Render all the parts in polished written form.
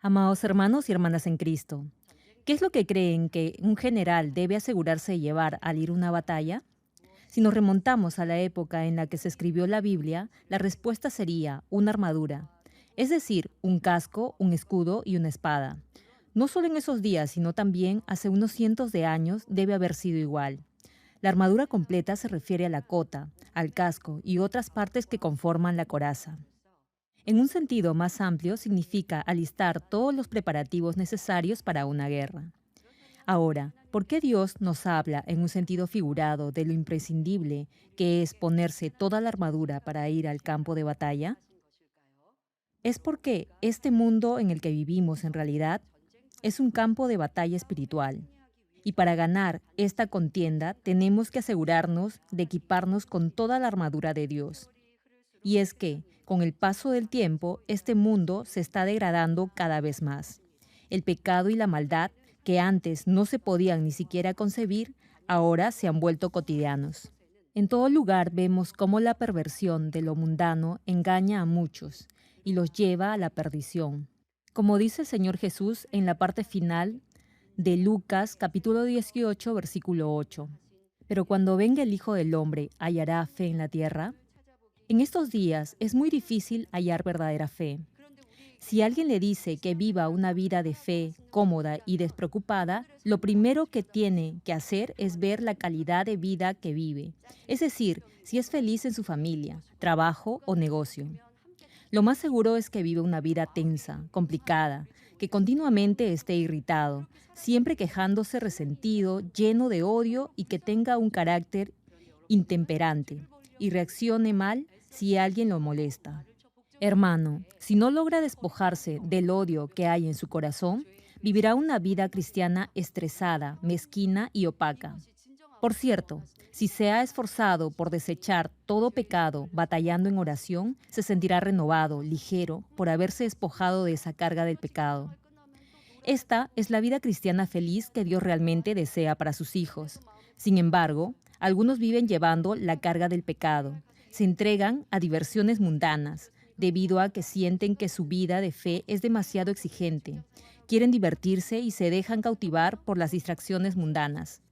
Amados hermanos y hermanas en Cristo, ¿qué es lo que creen que un general debe asegurarse de llevar al ir a una batalla? Si nos remontamos a la época en la que se escribió la Biblia, la respuesta sería una armadura, es decir, un casco, un escudo y una espada. No solo en esos días, sino también hace unos cientos de años debe haber sido igual. La armadura completa se refiere a la cota, al casco y otras partes que conforman la coraza. En un sentido más amplio, significa alistar todos los preparativos necesarios para una guerra. Ahora, ¿por qué Dios nos habla en un sentido figurado de lo imprescindible que es ponerse toda la armadura para ir al campo de batalla? Es porque este mundo en el que vivimos en realidad es un campo de batalla espiritual. Y para ganar esta contienda tenemos que asegurarnos de equiparnos con toda la armadura de Dios. Y es que, con el paso del tiempo, este mundo se está degradando cada vez más. El pecado y la maldad, que antes no se podían ni siquiera concebir, ahora se han vuelto cotidianos. En todo lugar vemos cómo la perversión de lo mundano engaña a muchos y los lleva a la perdición. Como dice el Señor Jesús en la parte final de Lucas capítulo 18, versículo 8. Pero cuando venga el Hijo del Hombre, ¿hallará fe en la tierra? En estos días es muy difícil hallar verdadera fe. Si alguien le dice que viva una vida de fe cómoda y despreocupada, lo primero que tiene que hacer es ver la calidad de vida que vive, es decir, si es feliz en su familia, trabajo o negocio. Lo más seguro es que vive una vida tensa, complicada, que continuamente esté irritado, siempre quejándose, resentido, lleno de odio y que tenga un carácter intemperante y reaccione mal si alguien lo molesta. Hermano, si no logra despojarse del odio que hay en su corazón, vivirá una vida cristiana estresada, mezquina y opaca. Por cierto, si se ha esforzado por desechar todo pecado batallando en oración, se sentirá renovado, ligero, por haberse despojado de esa carga del pecado. Esta es la vida cristiana feliz que Dios realmente desea para sus hijos. Sin embargo, algunos viven llevando la carga del pecado. Se entregan a diversiones mundanas, debido a que sienten que su vida de fe es demasiado exigente. Quieren divertirse y se dejan cautivar por las distracciones mundanas.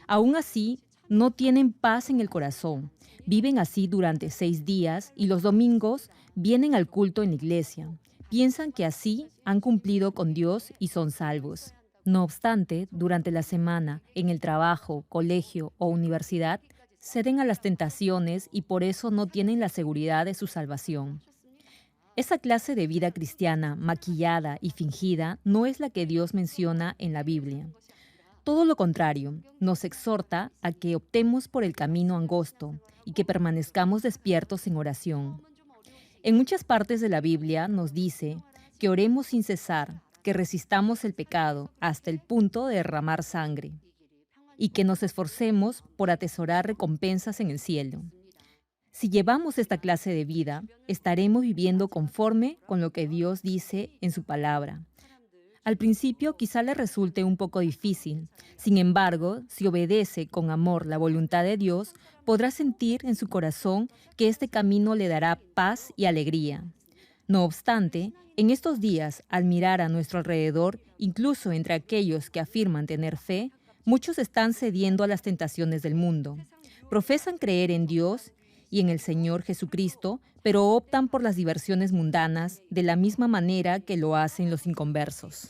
Aún así, no tienen paz en el corazón. Viven así durante 6 días y los domingos vienen al culto en la iglesia. Piensan que así han cumplido con Dios y son salvos. No obstante, durante la semana, en el trabajo, colegio o universidad, ceden a las tentaciones y por eso no tienen la seguridad de su salvación. Esa clase de vida cristiana, maquillada y fingida, no es la que Dios menciona en la Biblia. Todo lo contrario, nos exhorta a que optemos por el camino angosto y que permanezcamos despiertos en oración. En muchas partes de la Biblia nos dice que oremos sin cesar, que resistamos el pecado hasta el punto de derramar sangre y que nos esforcemos por atesorar recompensas en el cielo. Si llevamos esta clase de vida, estaremos viviendo conforme con lo que Dios dice en su palabra. Al principio quizá le resulte un poco difícil. Sin embargo, si obedece con amor la voluntad de Dios, podrá sentir en su corazón que este camino le dará paz y alegría. No obstante, en estos días, al mirar a nuestro alrededor, incluso entre aquellos que afirman tener fe, muchos están cediendo a las tentaciones del mundo. Profesan creer en Dios y en el Señor Jesucristo, pero optan por las diversiones mundanas de la misma manera que lo hacen los inconversos.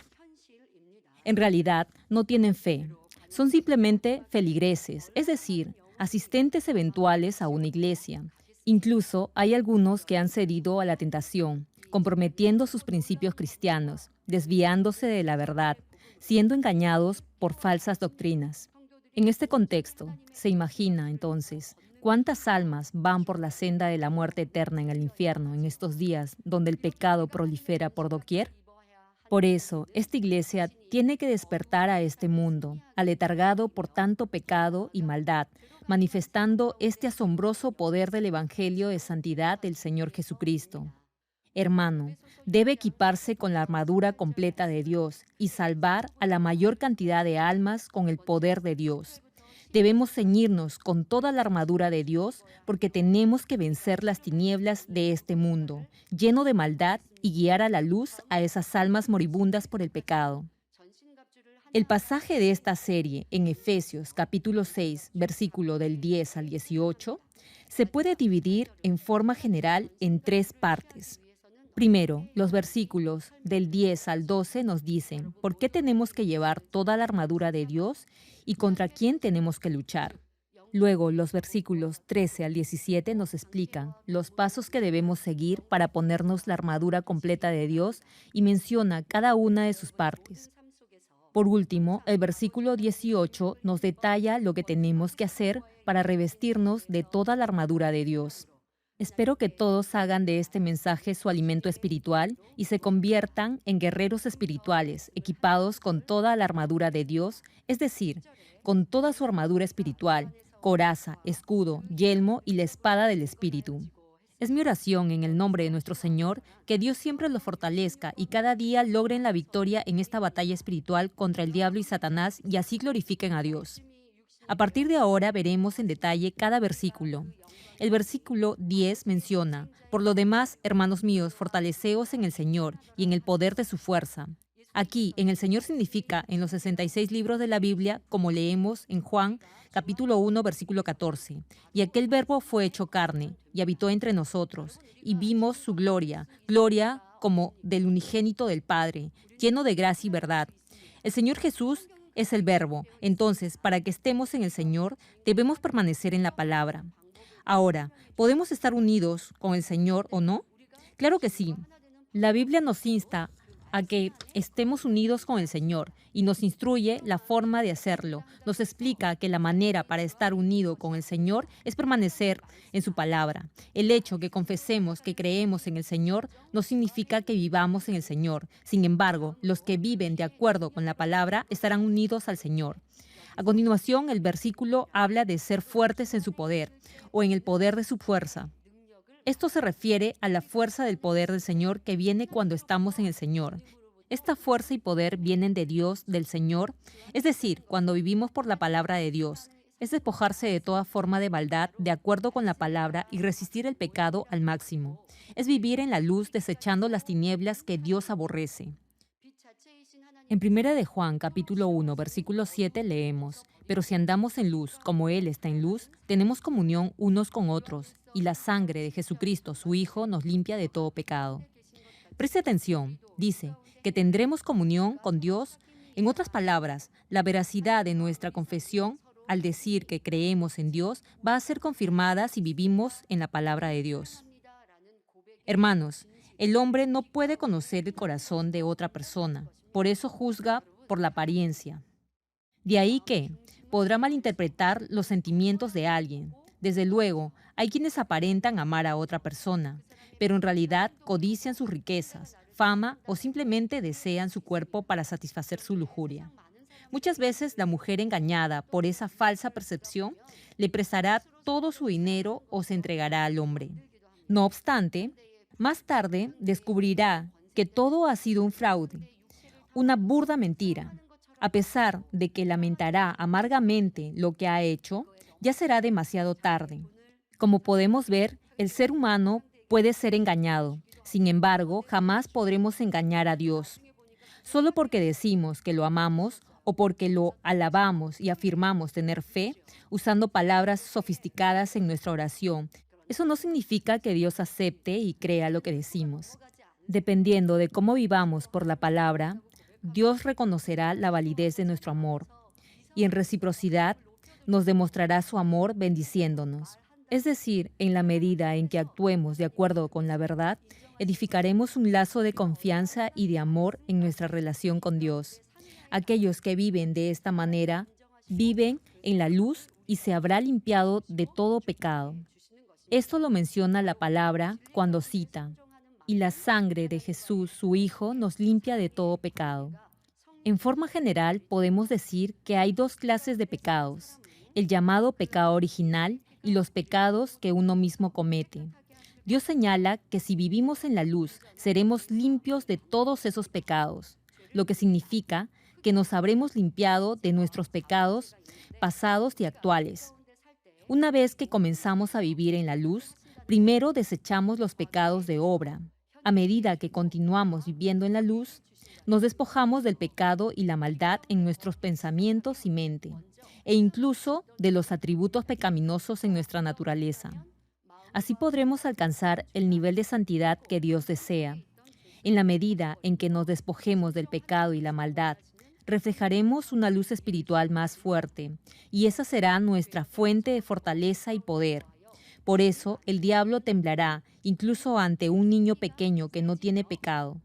En realidad, no tienen fe. Son simplemente feligreses, es decir, asistentes eventuales a una iglesia. Incluso hay algunos que han cedido a la tentación, comprometiendo sus principios cristianos, desviándose de la verdad, siendo engañados por falsas doctrinas. En este contexto, se imagina, entonces, cuántas almas van por la senda de la muerte eterna en el infierno en estos días donde el pecado prolifera por doquier. Por eso, esta iglesia tiene que despertar a este mundo, aletargado por tanto pecado y maldad, manifestando este asombroso poder del Evangelio de santidad del Señor Jesucristo. Hermano, debe equiparse con la armadura completa de Dios y salvar a la mayor cantidad de almas con el poder de Dios. Debemos ceñirnos con toda la armadura de Dios porque tenemos que vencer las tinieblas de este mundo, lleno de maldad y guiar a la luz a esas almas moribundas por el pecado. El pasaje de esta serie en Efesios capítulo 6, versículo del 10 al 18, se puede dividir en forma general en tres partes. Primero, los versículos del 10 al 12 nos dicen por qué tenemos que llevar toda la armadura de Dios y contra quién tenemos que luchar. Luego, los versículos 13 al 17 nos explican los pasos que debemos seguir para ponernos la armadura completa de Dios y menciona cada una de sus partes. Por último, el versículo 18 nos detalla lo que tenemos que hacer para revestirnos de toda la armadura de Dios. Espero que todos hagan de este mensaje su alimento espiritual y se conviertan en guerreros espirituales, equipados con toda la armadura de Dios, es decir, con toda su armadura espiritual, coraza, escudo, yelmo y la espada del Espíritu. Es mi oración en el nombre de nuestro Señor que Dios siempre los fortalezca y cada día logren la victoria en esta batalla espiritual contra el diablo y Satanás y así glorifiquen a Dios. A partir de ahora veremos en detalle cada versículo. El versículo 10 menciona: por lo demás, hermanos míos, fortaleceos en el Señor y en el poder de su fuerza. Aquí, en el Señor significa en los 66 libros de la Biblia, como leemos en Juan capítulo 1, versículo 14. Y aquel verbo fue hecho carne y habitó entre nosotros, y vimos su gloria, gloria como del unigénito del Padre, lleno de gracia y verdad. El Señor Jesús es el verbo. Entonces, para que estemos en el Señor, debemos permanecer en la palabra. Ahora, ¿podemos estar unidos con el Señor o no? Claro que sí. La Biblia nos insta a que estemos unidos con el Señor y nos instruye la forma de hacerlo. Nos explica que la manera para estar unido con el Señor es permanecer en su palabra. El hecho que confesemos que creemos en el Señor no significa que vivamos en el Señor. Sin embargo, los que viven de acuerdo con la palabra estarán unidos al Señor. A continuación, el versículo habla de ser fuertes en su poder o en el poder de su fuerza. Esto se refiere a la fuerza del poder del Señor que viene cuando estamos en el Señor. Esta fuerza y poder vienen de Dios, del Señor, es decir, cuando vivimos por la palabra de Dios. Es despojarse de toda forma de maldad de acuerdo con la palabra y resistir el pecado al máximo. Es vivir en la luz desechando las tinieblas que Dios aborrece. En 1 de Juan, capítulo 1, versículo 7 leemos: pero si andamos en luz, como Él está en luz, tenemos comunión unos con otros, y la sangre de Jesucristo, su Hijo, nos limpia de todo pecado. Preste atención, dice que tendremos comunión con Dios. En otras palabras, la veracidad de nuestra confesión, al decir que creemos en Dios, va a ser confirmada si vivimos en la palabra de Dios. Hermanos, el hombre no puede conocer el corazón de otra persona, por eso juzga por la apariencia. De ahí que podrá malinterpretar los sentimientos de alguien. Desde luego, hay quienes aparentan amar a otra persona, pero en realidad codician sus riquezas, fama o simplemente desean su cuerpo para satisfacer su lujuria. Muchas veces la mujer engañada por esa falsa percepción le prestará todo su dinero o se entregará al hombre. No obstante, más tarde descubrirá que todo ha sido un fraude, una burda mentira. A pesar de que lamentará amargamente lo que ha hecho, ya será demasiado tarde. Como podemos ver, el ser humano puede ser engañado. Sin embargo, jamás podremos engañar a Dios. Solo porque decimos que lo amamos o porque lo alabamos y afirmamos tener fe, usando palabras sofisticadas en nuestra oración, eso no significa que Dios acepte y crea lo que decimos. Dependiendo de cómo vivamos por la palabra, Dios reconocerá la validez de nuestro amor y en reciprocidad nos demostrará su amor bendiciéndonos. Es decir, en la medida en que actuemos de acuerdo con la verdad, edificaremos un lazo de confianza y de amor en nuestra relación con Dios. Aquellos que viven de esta manera viven en la luz y se habrá limpiado de todo pecado. Esto lo menciona la palabra cuando cita: y la sangre de Jesús, su Hijo, nos limpia de todo pecado. En forma general, podemos decir que hay dos clases de pecados: el llamado pecado original y los pecados que uno mismo comete. Dios señala que si vivimos en la luz, seremos limpios de todos esos pecados, lo que significa que nos habremos limpiado de nuestros pecados pasados y actuales. Una vez que comenzamos a vivir en la luz, primero desechamos los pecados de obra. A medida que continuamos viviendo en la luz, nos despojamos del pecado y la maldad en nuestros pensamientos y mente, e incluso de los atributos pecaminosos en nuestra naturaleza. Así podremos alcanzar el nivel de santidad que Dios desea. En la medida en que nos despojemos del pecado y la maldad, reflejaremos una luz espiritual más fuerte, y esa será nuestra fuente de fortaleza y poder. Por eso el diablo temblará incluso ante un niño pequeño que no tiene pecado.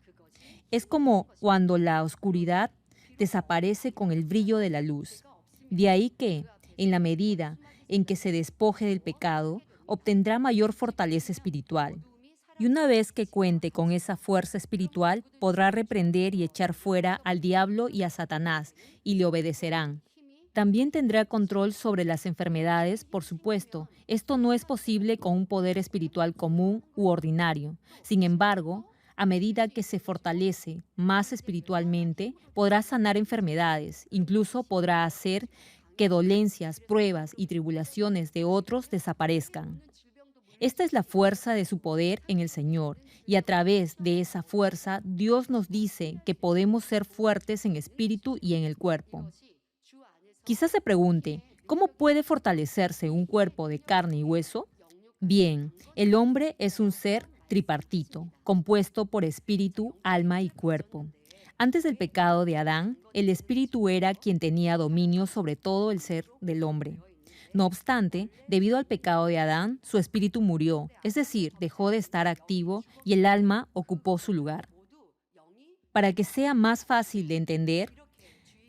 Es como cuando la oscuridad desaparece con el brillo de la luz. De ahí que, en la medida en que se despoje del pecado, obtendrá mayor fortaleza espiritual. Y una vez que cuente con esa fuerza espiritual, podrá reprender y echar fuera al diablo y a Satanás, y le obedecerán. También tendrá control sobre las enfermedades, por supuesto. Esto no es posible con un poder espiritual común u ordinario. Sin embargo, a medida que se fortalece más espiritualmente, podrá sanar enfermedades, incluso podrá hacer que dolencias, pruebas y tribulaciones de otros desaparezcan. Esta es la fuerza de su poder en el Señor, y a través de esa fuerza Dios nos dice que podemos ser fuertes en espíritu y en el cuerpo. Quizás se pregunte, ¿cómo puede fortalecerse un cuerpo de carne y hueso? Bien, el hombre es un ser tripartito, compuesto por espíritu, alma y cuerpo. Antes del pecado de Adán, el espíritu era quien tenía dominio sobre todo el ser del hombre. No obstante, debido al pecado de Adán, su espíritu murió, es decir, dejó de estar activo y el alma ocupó su lugar. Para que sea más fácil de entender,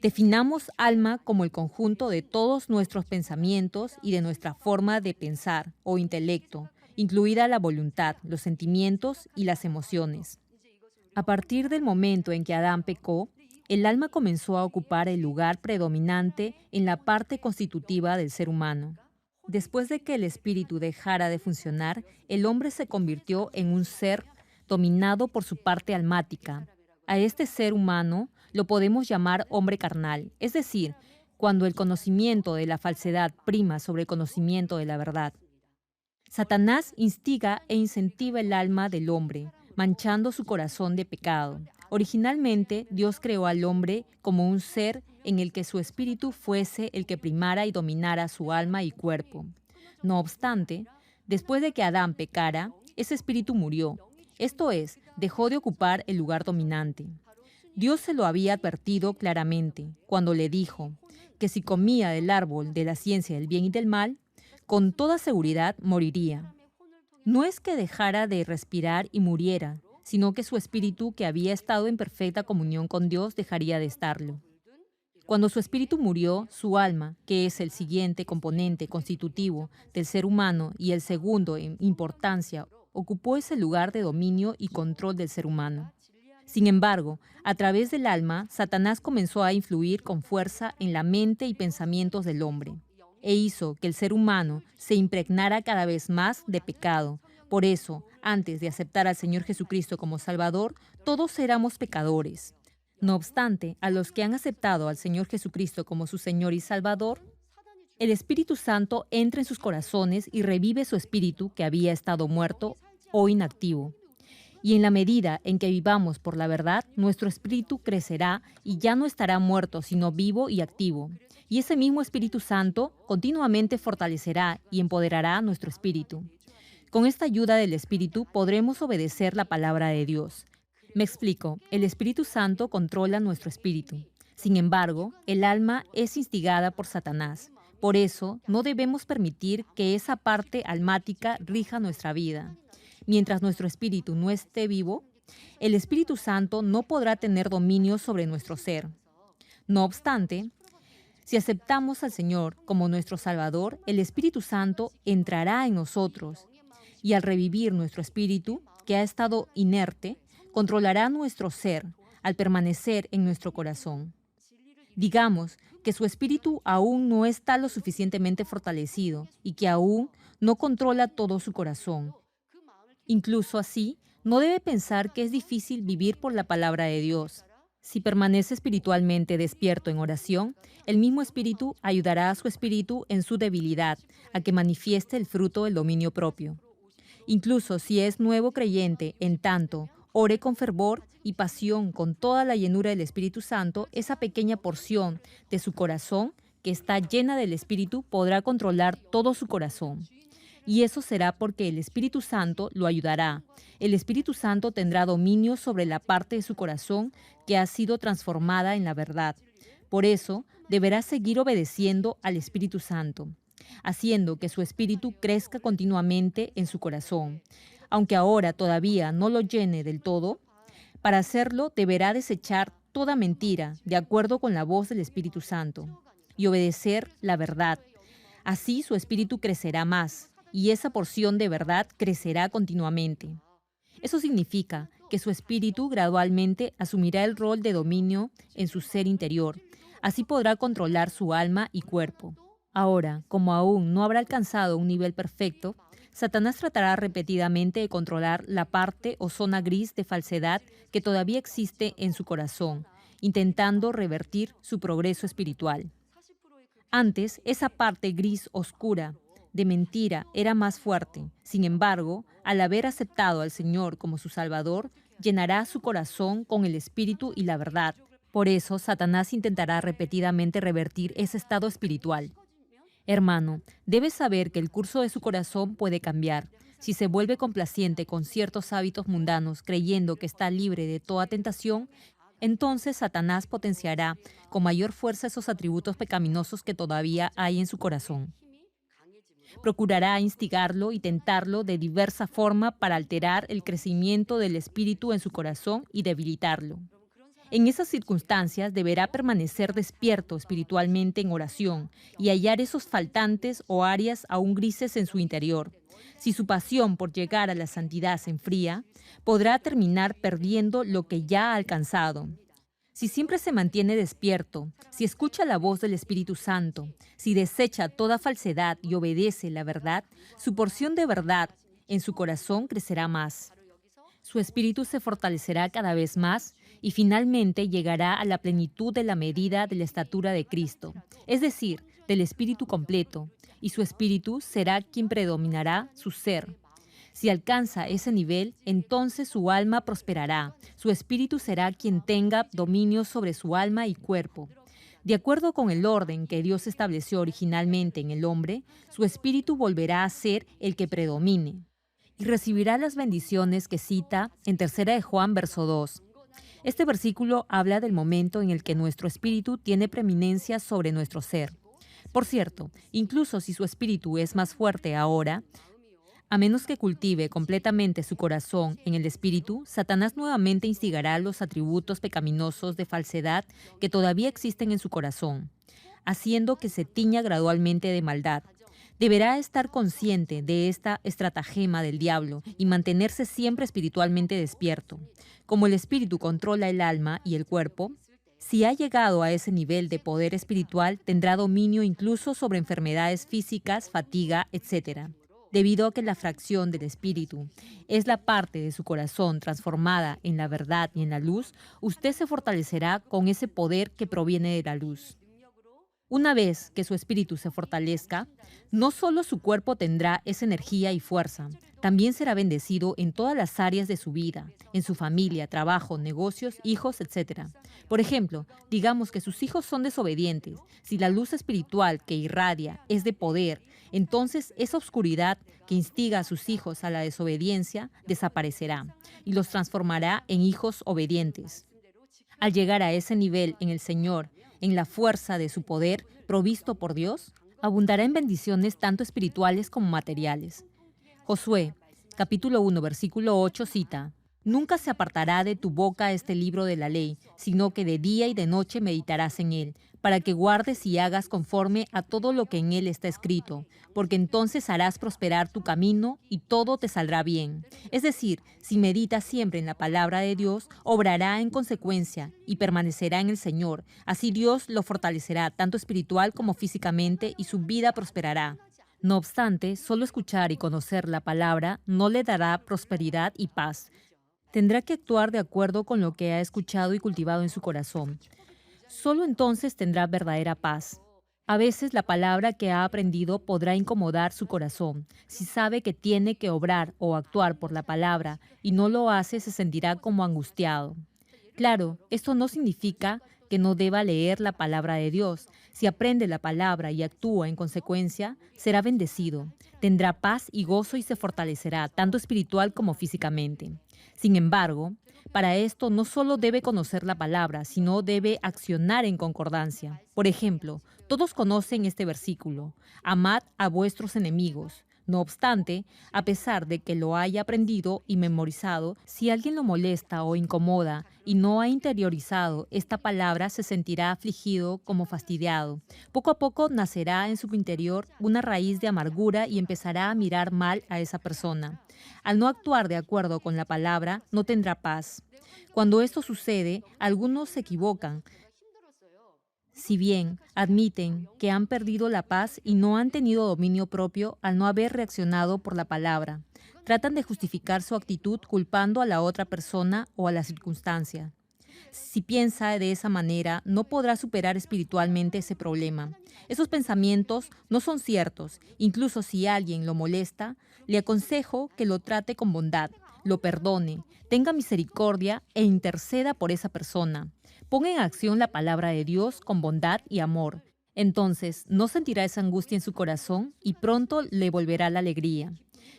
definamos alma como el conjunto de todos nuestros pensamientos y de nuestra forma de pensar o intelecto, incluida la voluntad, los sentimientos y las emociones. A partir del momento en que Adán pecó, el alma comenzó a ocupar el lugar predominante en la parte constitutiva del ser humano. Después de que el espíritu dejara de funcionar, el hombre se convirtió en un ser dominado por su parte almática. A este ser humano lo podemos llamar hombre carnal, es decir, cuando el conocimiento de la falsedad prima sobre el conocimiento de la verdad. Satanás instiga e incentiva el alma del hombre, manchando su corazón de pecado. Originalmente, Dios creó al hombre como un ser en el que su espíritu fuese el que primara y dominara su alma y cuerpo. No obstante, después de que Adán pecara, ese espíritu murió, esto es, dejó de ocupar el lugar dominante. Dios se lo había advertido claramente cuando le dijo que si comía del árbol de la ciencia del bien y del mal, con toda seguridad moriría. No es que dejara de respirar y muriera, sino que su espíritu, que había estado en perfecta comunión con Dios, dejaría de estarlo. Cuando su espíritu murió, su alma, que es el siguiente componente constitutivo del ser humano y el segundo en importancia, ocupó ese lugar de dominio y control del ser humano. Sin embargo, a través del alma, Satanás comenzó a influir con fuerza en la mente y pensamientos del hombre, e hizo que el ser humano se impregnara cada vez más de pecado. Por eso, antes de aceptar al Señor Jesucristo como Salvador, todos éramos pecadores. No obstante, a los que han aceptado al Señor Jesucristo como su Señor y Salvador, el Espíritu Santo entra en sus corazones y revive su espíritu que había estado muerto o inactivo. Y en la medida en que vivamos por la verdad, nuestro espíritu crecerá y ya no estará muerto, sino vivo y activo. Y ese mismo Espíritu Santo continuamente fortalecerá y empoderará nuestro espíritu. Con esta ayuda del Espíritu podremos obedecer la palabra de Dios. Me explico, el Espíritu Santo controla nuestro espíritu. Sin embargo, el alma es instigada por Satanás. Por eso, no debemos permitir que esa parte almática rija nuestra vida. Mientras nuestro espíritu no esté vivo, el Espíritu Santo no podrá tener dominio sobre nuestro ser. No obstante, si aceptamos al Señor como nuestro Salvador, el Espíritu Santo entrará en nosotros y al revivir nuestro espíritu, que ha estado inerte, controlará nuestro ser al permanecer en nuestro corazón. Digamos que su espíritu aún no está lo suficientemente fortalecido y que aún no controla todo su corazón. Incluso así, no debe pensar que es difícil vivir por la palabra de Dios. Si permanece espiritualmente despierto en oración, el mismo Espíritu ayudará a su espíritu en su debilidad, a que manifieste el fruto del dominio propio. Incluso si es nuevo creyente, en tanto ore con fervor y pasión con toda la llenura del Espíritu Santo, esa pequeña porción de su corazón que está llena del Espíritu podrá controlar todo su corazón. Y eso será porque el Espíritu Santo lo ayudará. El Espíritu Santo tendrá dominio sobre la parte de su corazón que ha sido transformada en la verdad. Por eso, deberá seguir obedeciendo al Espíritu Santo, haciendo que su espíritu crezca continuamente en su corazón. Aunque ahora todavía no lo llene del todo, para hacerlo deberá desechar toda mentira de acuerdo con la voz del Espíritu Santo y obedecer la verdad. Así su espíritu crecerá más y esa porción de verdad crecerá continuamente. Eso significa que su espíritu gradualmente asumirá el rol de dominio en su ser interior. Así podrá controlar su alma y cuerpo. Ahora, como aún no habrá alcanzado un nivel perfecto, Satanás tratará repetidamente de controlar la parte o zona gris de falsedad que todavía existe en su corazón, intentando revertir su progreso espiritual. Antes, esa parte gris oscura de mentira era más fuerte. Sin embargo, al haber aceptado al Señor como su Salvador, llenará su corazón con el Espíritu y la verdad. Por eso, Satanás intentará repetidamente revertir ese estado espiritual. Hermano, debes saber que el curso de su corazón puede cambiar. Si se vuelve complaciente con ciertos hábitos mundanos, creyendo que está libre de toda tentación, entonces Satanás potenciará con mayor fuerza esos atributos pecaminosos que todavía hay en su corazón. Procurará instigarlo y tentarlo de diversa forma para alterar el crecimiento del espíritu en su corazón y debilitarlo. En esas circunstancias deberá permanecer despierto espiritualmente en oración y hallar esos faltantes o áreas aún grises en su interior. Si su pasión por llegar a la santidad se enfría, podrá terminar perdiendo lo que ya ha alcanzado. Si siempre se mantiene despierto, si escucha la voz del Espíritu Santo, si desecha toda falsedad y obedece la verdad, su porción de verdad en su corazón crecerá más. Su espíritu se fortalecerá cada vez más y finalmente llegará a la plenitud de la medida de la estatura de Cristo, es decir, del espíritu completo, y su espíritu será quien predominará su ser. Si alcanza ese nivel, entonces su alma prosperará, su espíritu será quien tenga dominio sobre su alma y cuerpo. De acuerdo con el orden que Dios estableció originalmente en el hombre, su espíritu volverá a ser el que predomine y recibirá las bendiciones que cita en 3 de Juan, verso 2. Este versículo habla del momento en el que nuestro espíritu tiene preeminencia sobre nuestro ser. Por cierto, incluso si su espíritu es más fuerte ahora, a menos que cultive completamente su corazón en el espíritu, Satanás nuevamente instigará los atributos pecaminosos de falsedad que todavía existen en su corazón, haciendo que se tiña gradualmente de maldad. Deberá estar consciente de esta estratagema del diablo y mantenerse siempre espiritualmente despierto. Como el espíritu controla el alma y el cuerpo, si ha llegado a ese nivel de poder espiritual, tendrá dominio incluso sobre enfermedades físicas, fatiga, etc. Debido a que la fracción del espíritu es la parte de su corazón transformada en la verdad y en la luz, usted se fortalecerá con ese poder que proviene de la luz. Una vez que su espíritu se fortalezca, no solo su cuerpo tendrá esa energía y fuerza, también será bendecido en todas las áreas de su vida, en su familia, trabajo, negocios, hijos, etc. Por ejemplo, digamos que sus hijos son desobedientes. Si la luz espiritual que irradia es de poder, entonces esa oscuridad que instiga a sus hijos a la desobediencia desaparecerá y los transformará en hijos obedientes. Al llegar a ese nivel en el Señor, en la fuerza de su poder provisto por Dios, abundará en bendiciones tanto espirituales como materiales. Josué, capítulo 1, versículo 8 cita: Nunca se apartará de tu boca este libro de la ley, sino que de día y de noche meditarás en él, para que guardes y hagas conforme a todo lo que en él está escrito, porque entonces harás prosperar tu camino y todo te saldrá bien. Es decir, si meditas siempre en la palabra de Dios, obrará en consecuencia y permanecerá en el Señor. Así Dios lo fortalecerá tanto espiritual como físicamente y su vida prosperará. No obstante, solo escuchar y conocer la palabra no le dará prosperidad y paz. Tendrá que actuar de acuerdo con lo que ha escuchado y cultivado en su corazón. Solo entonces tendrá verdadera paz. A veces la palabra que ha aprendido podrá incomodar su corazón. Si sabe que tiene que obrar o actuar por la palabra y no lo hace, se sentirá como angustiado. Claro, esto no significa que no deba leer la palabra de Dios. Si aprende la palabra y actúa en consecuencia, será bendecido. Tendrá paz y gozo y se fortalecerá, tanto espiritual como físicamente. Sin embargo, para esto no solo debe conocer la palabra, sino debe accionar en concordancia. Por ejemplo, todos conocen este versículo: amad a vuestros enemigos. No obstante, a pesar de que lo haya aprendido y memorizado, si alguien lo molesta o incomoda y no ha interiorizado esta palabra, se sentirá afligido como fastidiado. Poco a poco nacerá en su interior una raíz de amargura y empezará a mirar mal a esa persona. Al no actuar de acuerdo con la palabra, no tendrá paz. Cuando esto sucede, algunos se equivocan. Si bien admiten que han perdido la paz y no han tenido dominio propio al no haber reaccionado por la palabra, tratan de justificar su actitud culpando a la otra persona o a la circunstancia. Si piensa de esa manera, no podrá superar espiritualmente ese problema. Esos pensamientos no son ciertos. Incluso si alguien lo molesta, le aconsejo que lo trate con bondad, lo perdone, tenga misericordia e interceda por esa persona. Ponga en acción la palabra de Dios con bondad y amor. Entonces no sentirá esa angustia en su corazón y pronto le volverá la alegría.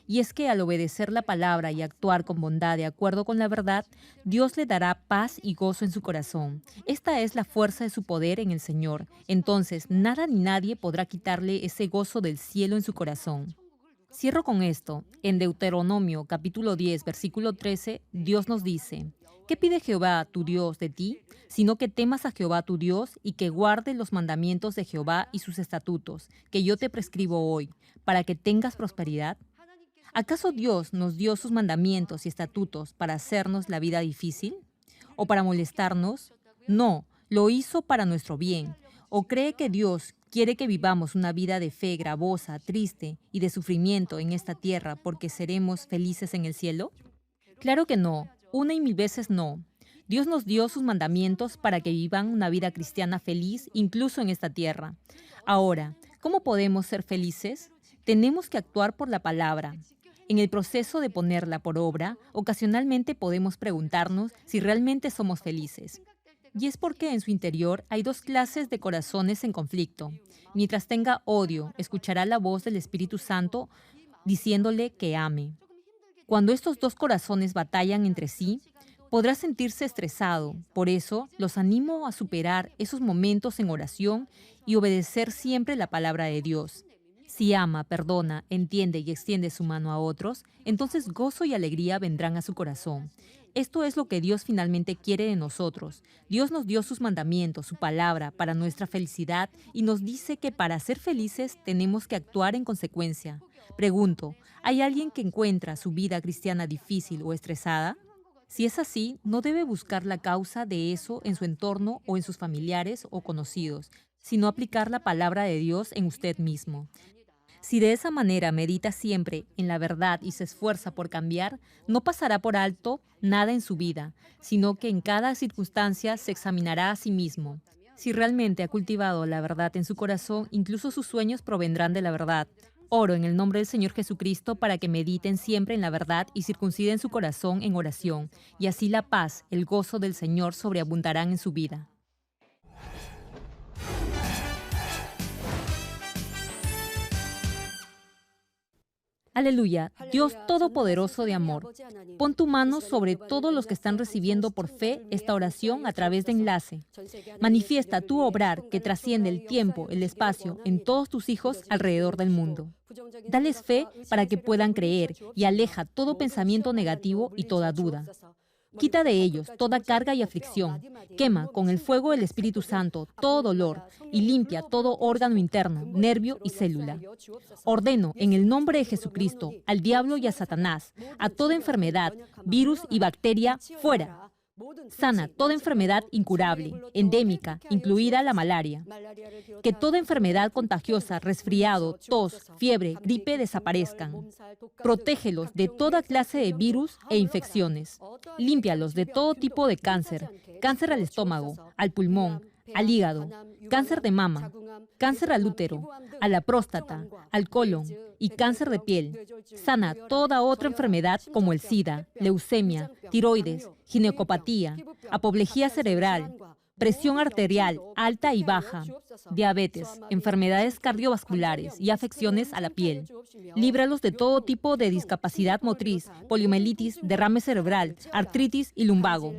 Y es que al obedecer la palabra y actuar con bondad de acuerdo con la verdad, Dios le dará paz y gozo en su corazón. Esta es la fuerza de su poder en el Señor. Entonces nada ni nadie podrá quitarle ese gozo del cielo en su corazón. Cierro con esto. En Deuteronomio capítulo 10, versículo 13, Dios nos dice: ¿qué pide Jehová tu Dios de ti? Sino que temas a Jehová tu Dios y que guardes los mandamientos de Jehová y sus estatutos, que yo te prescribo hoy, para que tengas prosperidad. ¿Acaso Dios nos dio sus mandamientos y estatutos para hacernos la vida difícil? ¿O para molestarnos? No, lo hizo para nuestro bien. ¿O cree que Dios quiere que vivamos una vida de fe gravosa, triste y de sufrimiento en esta tierra porque seremos felices en el cielo? Claro que no, una y mil veces no. Dios nos dio sus mandamientos para que vivan una vida cristiana feliz incluso en esta tierra. Ahora, ¿cómo podemos ser felices? Tenemos que actuar por la palabra. En el proceso de ponerla por obra, ocasionalmente podemos preguntarnos si realmente somos felices. Y es porque en su interior hay dos clases de corazones en conflicto. Mientras tenga odio, escuchará la voz del Espíritu Santo diciéndole que ame. Cuando estos dos corazones batallan entre sí, podrá sentirse estresado. Por eso, los animo a superar esos momentos en oración y obedecer siempre la palabra de Dios. Si ama, perdona, entiende y extiende su mano a otros, entonces gozo y alegría vendrán a su corazón. Esto es lo que Dios finalmente quiere de nosotros. Dios nos dio sus mandamientos, su palabra, para nuestra felicidad y nos dice que para ser felices tenemos que actuar en consecuencia. Pregunto, ¿hay alguien que encuentra su vida cristiana difícil o estresada? Si es así, no debe buscar la causa de eso en su entorno o en sus familiares o conocidos, sino aplicar la palabra de Dios en usted mismo. Si de esa manera medita siempre en la verdad y se esfuerza por cambiar, no pasará por alto nada en su vida, sino que en cada circunstancia se examinará a sí mismo. Si realmente ha cultivado la verdad en su corazón, incluso sus sueños provendrán de la verdad. Oro en el nombre del Señor Jesucristo para que mediten siempre en la verdad y circunciden su corazón en oración, y así la paz, el gozo del Señor sobreabundarán en su vida. Aleluya, Dios Todopoderoso de amor. Pon tu mano sobre todos los que están recibiendo por fe esta oración a través de enlace. Manifiesta tu obrar que trasciende el tiempo, el espacio, en todos tus hijos alrededor del mundo. Dales fe para que puedan creer y aleja todo pensamiento negativo y toda duda. Quita de ellos toda carga y aflicción. Quema con el fuego del Espíritu Santo todo dolor y limpia todo órgano interno, nervio y célula. Ordeno en el nombre de Jesucristo al diablo y a Satanás, a toda enfermedad, virus y bacteria, fuera. Sana toda enfermedad incurable, endémica, incluida la malaria. Que toda enfermedad contagiosa, resfriado, tos, fiebre, gripe desaparezcan. Protégelos de toda clase de virus e infecciones. Límpialos de todo tipo de cáncer, cáncer al estómago, al pulmón, al hígado, cáncer de mama, cáncer al útero, a la próstata, al colon y cáncer de piel. Sana toda otra enfermedad como el SIDA, leucemia, tiroides, ginecopatía, apoplejía cerebral, presión arterial alta y baja, diabetes, enfermedades cardiovasculares y afecciones a la piel. Líbralos de todo tipo de discapacidad motriz, poliomielitis, derrame cerebral, artritis y lumbago.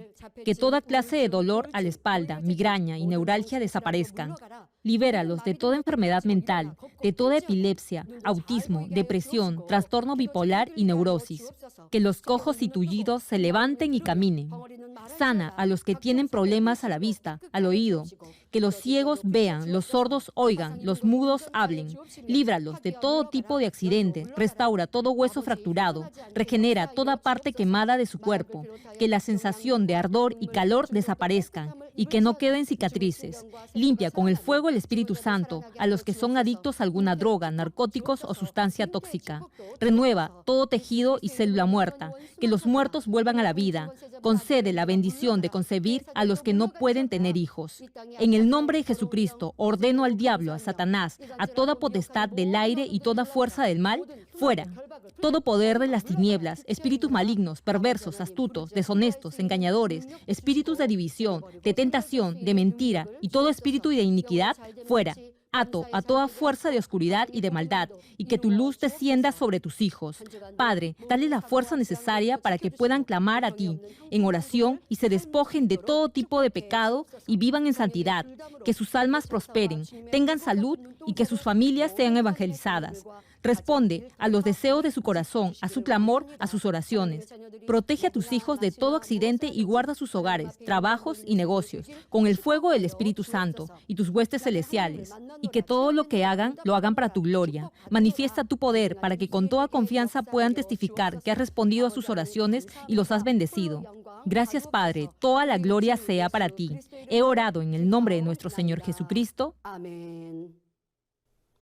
Que toda clase de dolor a la espalda, migraña y neuralgia desaparezcan. Libéralos de toda enfermedad mental, de toda epilepsia, autismo, depresión, trastorno bipolar y neurosis. Que los cojos y tullidos se levanten y caminen. Sana a los que tienen problemas a la vista, al oído. Que los ciegos vean, los sordos oigan, los mudos hablen. Líbralos de todo tipo de accidente, restaura todo hueso fracturado, regenera toda parte quemada de su cuerpo. Que la sensación de ardor y calor desaparezcan y que no queden cicatrices. Limpia con el fuego el Espíritu Santo a los que son adictos a alguna droga, narcóticos o sustancia tóxica. Renueva todo tejido y célula muerta. Que los muertos vuelvan a la vida. Concede la bendición de concebir a los que no pueden tener hijos. En el nombre de Jesucristo, ordeno al diablo, a Satanás, a toda potestad del aire y toda fuerza del mal, fuera. Todo poder de las tinieblas, espíritus malignos, perversos, astutos, deshonestos, engañadores, espíritus de división, de tentación, de mentira y todo espíritu de iniquidad, fuera. Ato a toda fuerza de oscuridad y de maldad, y que tu luz descienda sobre tus hijos. Padre, dale la fuerza necesaria para que puedan clamar a ti en oración y se despojen de todo tipo de pecado y vivan en santidad. Que sus almas prosperen, tengan salud y que sus familias sean evangelizadas. Responde a los deseos de su corazón, a su clamor, a sus oraciones. Protege a tus hijos de todo accidente y guarda sus hogares, trabajos y negocios, con el fuego del Espíritu Santo y tus huestes celestiales. Y que todo lo que hagan, lo hagan para tu gloria. Manifiesta tu poder para que con toda confianza puedan testificar que has respondido a sus oraciones y los has bendecido. Gracias, Padre. Toda la gloria sea para ti. He orado en el nombre de nuestro Señor Jesucristo. Amén.